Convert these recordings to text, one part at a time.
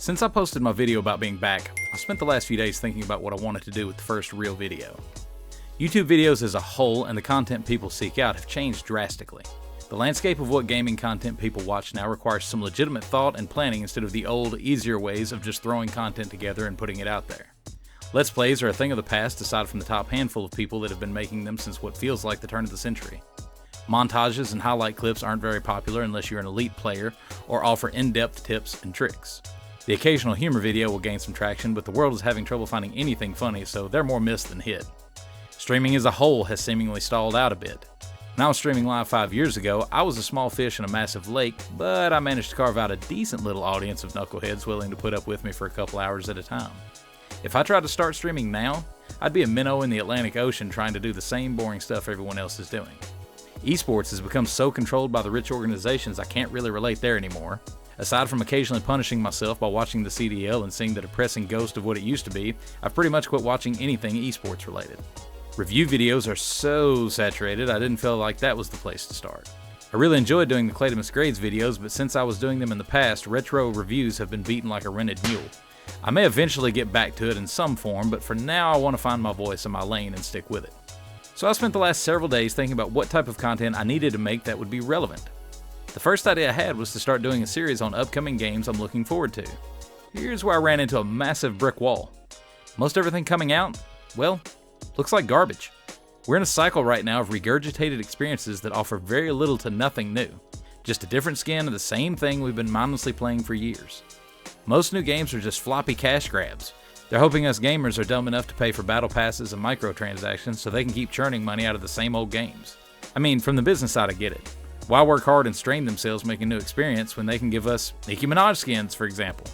Since I posted my video about being back, I spent the last few days thinking about what I wanted to do with the first real video. YouTube videos as a whole and the content people seek out have changed drastically. The landscape of what gaming content people watch now requires some legitimate thought and planning instead of the old, easier ways of just throwing content together and putting it out there. Let's plays are a thing of the past aside from the top handful of people that have been making them since what feels like the turn of the century. Montages and highlight clips aren't very popular unless you're an elite player or offer in-depth tips and tricks. The occasional humor video will gain some traction, but the world is having trouble finding anything funny, so they're more missed than hit. Streaming as a whole has seemingly stalled out a bit. When I was streaming live 5 years ago, I was a small fish in a massive lake, but I managed to carve out a decent little audience of knuckleheads willing to put up with me for a couple hours at a time. If I tried to start streaming now, I'd be a minnow in the Atlantic Ocean trying to do the same boring stuff everyone else is doing. Esports has become so controlled by the rich organizations I can't really relate there anymore. Aside from occasionally punishing myself by watching the CDL and seeing the depressing ghost of what it used to be, I've pretty much quit watching anything esports related. Review videos are so saturated, I didn't feel like that was the place to start. I really enjoyed doing the Claytomus grades videos, but since I was doing them in the past, retro reviews have been beaten like a rented mule. I may eventually get back to it in some form, but for now I want to find my voice in my lane and stick with it. So I spent the last several days thinking about what type of content I needed to make that would be relevant. The first idea I had was to start doing a series on upcoming games I'm looking forward to. Here's where I ran into a massive brick wall. Most everything coming out, well, looks like garbage. We're in a cycle right now of regurgitated experiences that offer very little to nothing new. Just a different skin of the same thing we've been mindlessly playing for years. Most new games are just floppy cash grabs. They're hoping us gamers are dumb enough to pay for battle passes and microtransactions so they can keep churning money out of the same old games. I mean, from the business side I get it. Why work hard and strain themselves making a new experience when they can give us Nicki Minaj skins, for example?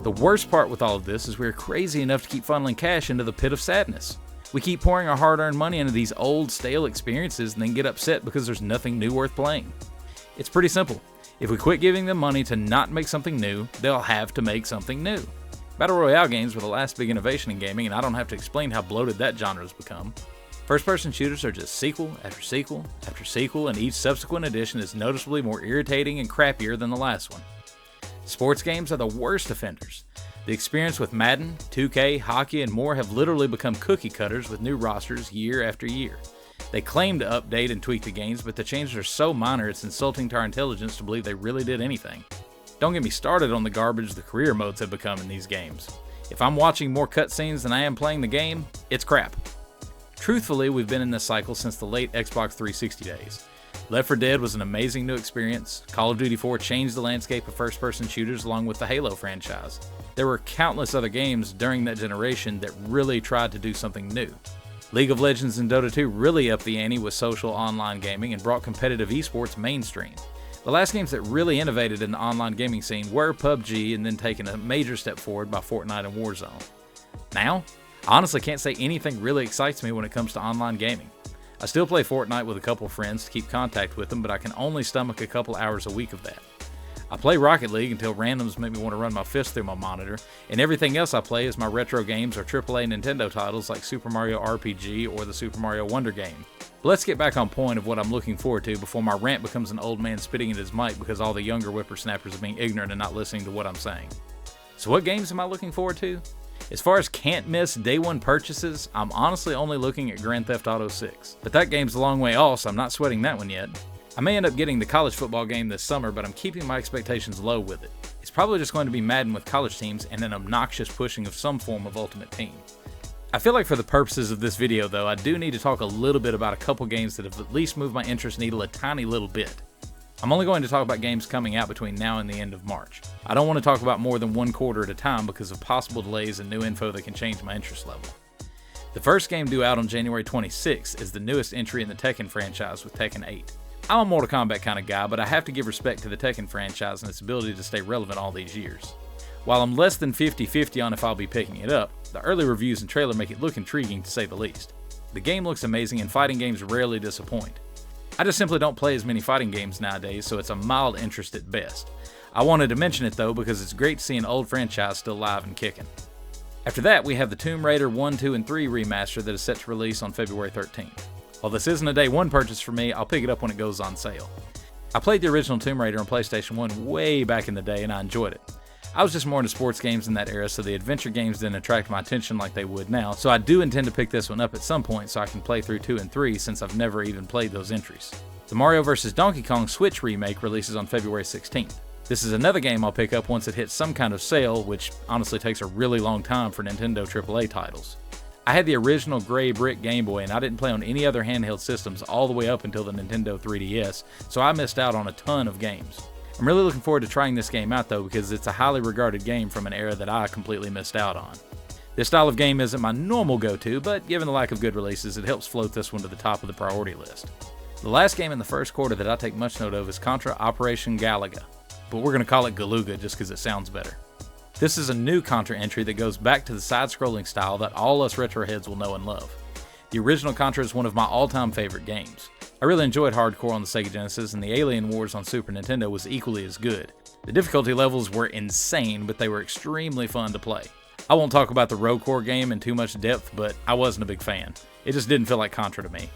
The worst part with all of this is we're crazy enough to keep funneling cash into the pit of sadness. We keep pouring our hard-earned money into these old, stale experiences and then get upset because there's nothing new worth playing. It's pretty simple. If we quit giving them money to not make something new, they'll have to make something new. Battle Royale games were the last big innovation in gaming, and I don't have to explain how bloated that genre has become. First-person shooters are just sequel after sequel after sequel, and each subsequent edition is noticeably more irritating and crappier than the last one. Sports games are the worst offenders. The experience with Madden, 2K, hockey, and more have literally become cookie cutters with new rosters year after year. They claim to update and tweak the games, but the changes are so minor it's insulting to our intelligence to believe they really did anything. Don't get me started on the garbage the career modes have become in these games. If I'm watching more cutscenes than I am playing the game, it's crap. Truthfully, we've been in this cycle since the late Xbox 360 days. Left 4 Dead was an amazing new experience. Call of Duty 4 changed the landscape of first-person shooters along with the Halo franchise. There were countless other games during that generation that really tried to do something new. League of Legends and Dota 2 really upped the ante with social online gaming and brought competitive esports mainstream. The last games that really innovated in the online gaming scene were PUBG and then taken a major step forward by Fortnite and Warzone. Now, I honestly can't say anything really excites me when it comes to online gaming. I still play Fortnite with a couple friends to keep contact with them, but I can only stomach a couple hours a week of that. I play Rocket League until randoms make me want to run my fist through my monitor, and everything else I play is my retro games or AAA Nintendo titles like Super Mario RPG or the Super Mario Wonder game. But let's get back on point of what I'm looking forward to before my rant becomes an old man spitting at his mic because all the younger whippersnappers are being ignorant and not listening to what I'm saying. So what games am I looking forward to? As far as can't miss day one purchases, I'm honestly only looking at Grand Theft Auto 6. But that game's a long way off, so I'm not sweating that one yet. I may end up getting the college football game this summer, but I'm keeping my expectations low with it. It's probably just going to be Madden with college teams and an obnoxious pushing of some form of Ultimate Team. I feel like for the purposes of this video though, I do need to talk a little bit about a couple games that have at least moved my interest needle a tiny little bit. I'm only going to talk about games coming out between now and the end of March. I don't want to talk about more than one quarter at a time because of possible delays and new info that can change my interest level. The first game due out on January 26th is the newest entry in the Tekken franchise with Tekken 8. I'm a Mortal Kombat kind of guy, but I have to give respect to the Tekken franchise and its ability to stay relevant all these years. While I'm less than 50-50 on if I'll be picking it up, the early reviews and trailer make it look intriguing to say the least. The game looks amazing and fighting games rarely disappoint. I just simply don't play as many fighting games nowadays, so it's a mild interest at best. I wanted to mention it though because it's great to see an old franchise still live and kicking. After that, we have the Tomb Raider 1, 2, and 3 remaster that is set to release on February 13th. While this isn't a day one purchase for me, I'll pick it up when it goes on sale. I played the original Tomb Raider on PlayStation 1 way back in the day and I enjoyed it. I was just more into sports games in that era, so the adventure games didn't attract my attention like they would now, so I do intend to pick this one up at some point so I can play through 2 and 3 since I've never even played those entries. The Mario vs. Donkey Kong Switch remake releases on February 16th. This is another game I'll pick up once it hits some kind of sale, which honestly takes a really long time for Nintendo AAA titles. I had the original gray brick Game Boy and I didn't play on any other handheld systems all the way up until the Nintendo 3DS, so I missed out on a ton of games. I'm really looking forward to trying this game out though because it's a highly regarded game from an era that I completely missed out on. This style of game isn't my normal go-to, but given the lack of good releases, it helps float this one to the top of the priority list. The last game in the first quarter that I take much note of is Contra Operation Galaga, but we're going to call it Galuga just because it sounds better. This is a new Contra entry that goes back to the side-scrolling style that all us retroheads will know and love. The original Contra is one of my all-time favorite games. I really enjoyed Hardcore on the Sega Genesis, and the Alien Wars on Super Nintendo was equally as good. The difficulty levels were insane, but they were extremely fun to play. I won't talk about the Rogue Core game in too much depth, but I wasn't a big fan. It just didn't feel like Contra to me.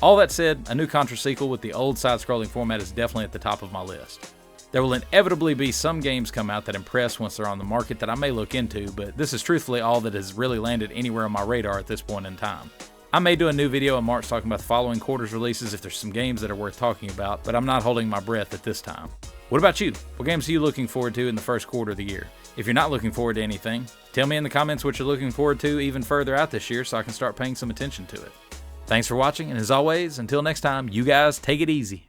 All that said, a new Contra sequel with the old side-scrolling format is definitely at the top of my list. There will inevitably be some games come out that impress once they're on the market that I may look into, but this is truthfully all that has really landed anywhere on my radar at this point in time. I may do a new video in March talking about the following quarter's releases if there's some games that are worth talking about, but I'm not holding my breath at this time. What about you? What games are you looking forward to in the first quarter of the year? If you're not looking forward to anything, tell me in the comments what you're looking forward to even further out this year so I can start paying some attention to it. Thanks for watching, and as always, until next time, you guys take it easy.